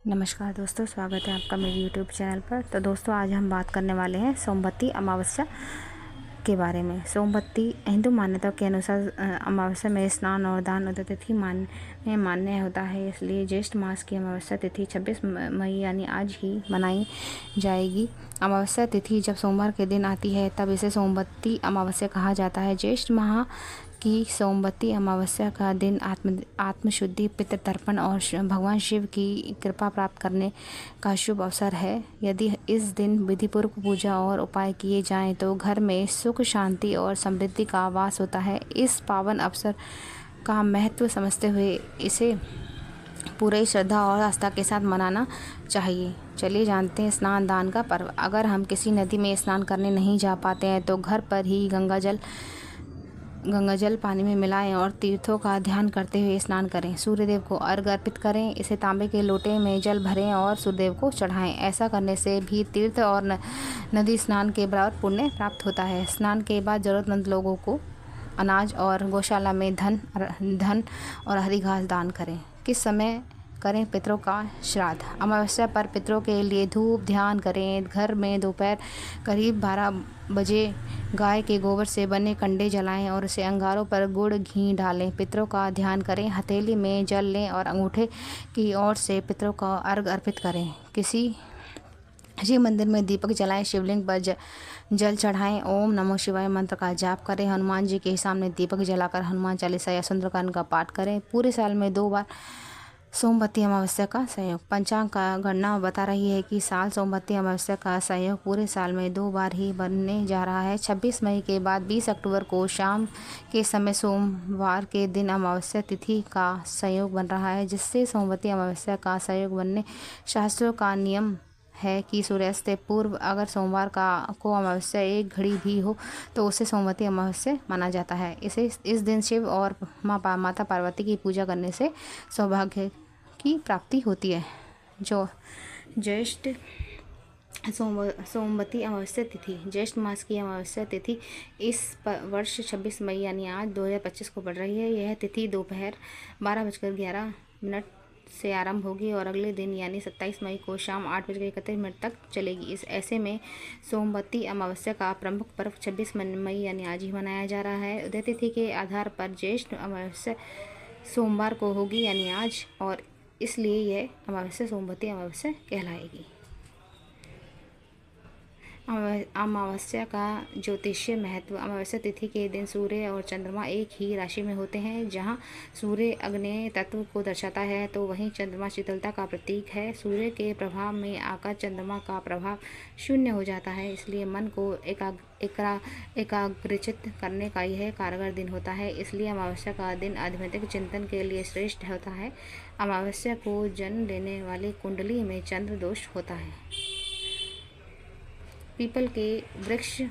नमस्कार दोस्तों, स्वागत है आपका मेरे यूट्यूब चैनल पर। तो दोस्तों, आज हम बात करने वाले हैं सोमवती अमावस्या के बारे में। सोमवती हिंदू मान्यताओं के अनुसार अमावस्या में स्नान और दान उदय तिथि मान्य होता है, इसलिए ज्येष्ठ मास की अमावस्या तिथि 26 मई यानी आज ही मनाई जाएगी। अमावस्या तिथि जब सोमवार के दिन आती है तब इसे सोमवती अमावस्या कहा जाता है। ज्येष्ठ माह की सोमवती अमावस्या का दिन आत्मशुद्धि, पितृ तर्पण और भगवान शिव की कृपा प्राप्त करने का शुभ अवसर है। यदि इस दिन विधिपूर्वक पूजा और उपाय किए जाएं तो घर में सुख, शांति और समृद्धि का वास होता है। इस पावन अवसर का महत्व समझते हुए इसे पूरी श्रद्धा और आस्था के साथ मनाना चाहिए। चलिए जानते हैं स्नान दान का पर्व। अगर हम किसी नदी में स्नान करने नहीं जा पाते हैं तो घर पर ही गंगा जल पानी में मिलाएं और तीर्थों का ध्यान करते हुए स्नान करें। सूर्यदेव को अर्घ्य अर्पित करें। इसे तांबे के लोटे में जल भरें और सूर्यदेव को चढ़ाएं। ऐसा करने से भी तीर्थ और नदी स्नान के बराबर पुण्य प्राप्त होता है। स्नान के बाद जरूरतमंद लोगों को अनाज और गौशाला में धन और हरी घास दान करें। किस समय करें पितरों का श्राद्ध? अमावस्या पर पितरों के लिए धूप ध्यान करें। घर में दोपहर करीब 12 बजे गाय के गोबर से बने कंडे जलाएं और उसे अंगारों पर गुड़ घी डालें। पितरों का ध्यान करें। हथेली में जल लें और अंगूठे की ओर से पितरों का अर्घ्य अर्पित करें। किसी मंदिर में दीपक जलाएं। शिवलिंग पर जल चढ़ाएं। ओम नमो शिवाय मंत्र का जाप करें। हनुमान जी के सामने दीपक जलाकर हनुमान चालीसा या सुंदरकांड का पाठ करें। पूरे साल में 2 बार सोमवती अमावस्या का संयोग। पंचांग का गणना बता रही है कि साल सोमवती अमावस्या का संयोग पूरे साल में 2 बार ही बनने जा रहा है। 26 मई के बाद 20 अक्टूबर को शाम के समय सोमवार के दिन अमावस्या तिथि का संयोग बन रहा है, जिससे सोमवती अमावस्या का संयोग बनने शास्त्रों का नियम है कि सूर्यास्त से पूर्व अगर सोमवार को अमावस्या 1 घड़ी भी हो तो उसे सोमवती अमावस्या माना जाता है। इस दिन शिव और माता पार्वती की पूजा करने से सौभाग्य की प्राप्ति होती है। जो ज्येष्ठ सोमवती अमावस्या तिथि, ज्येष्ठ मास की अमावस्या तिथि इस वर्ष 26 मई यानी आज 2025 को पड़ रही है। यह तिथि दोपहर 12:11 से आरंभ होगी और अगले दिन यानी 27 मई को शाम 8:31 तक चलेगी। ऐसे में सोमवती अमावस्या का प्रमुख पर्व 26 मई यानी आज ही मनाया जा रहा है। उदय तिथि के आधार पर ज्येष्ठ अमावस्या सोमवार को होगी यानी आज, और इसलिए यह अमावस्या सोमवती अमावस्या कहलाएगी। अमावस्या का ज्योतिषीय महत्व। अमावस्या तिथि के दिन सूर्य और चंद्रमा एक ही राशि में होते हैं। जहां सूर्य अग्नि तत्व को दर्शाता है तो वहीं चंद्रमा शीतलता का प्रतीक है। सूर्य के प्रभाव में आकर चंद्रमा का प्रभाव शून्य हो जाता है, इसलिए मन को एकाग्रचित करने का यह कारगर दिन होता है। इसलिए अमावस्या का दिन आध्यात्मिक चिंतन के लिए श्रेष्ठ होता है। अमावस्या को जन्म देने वाली कुंडली में चंद्र दोष होता है। पीपल के वृक्ष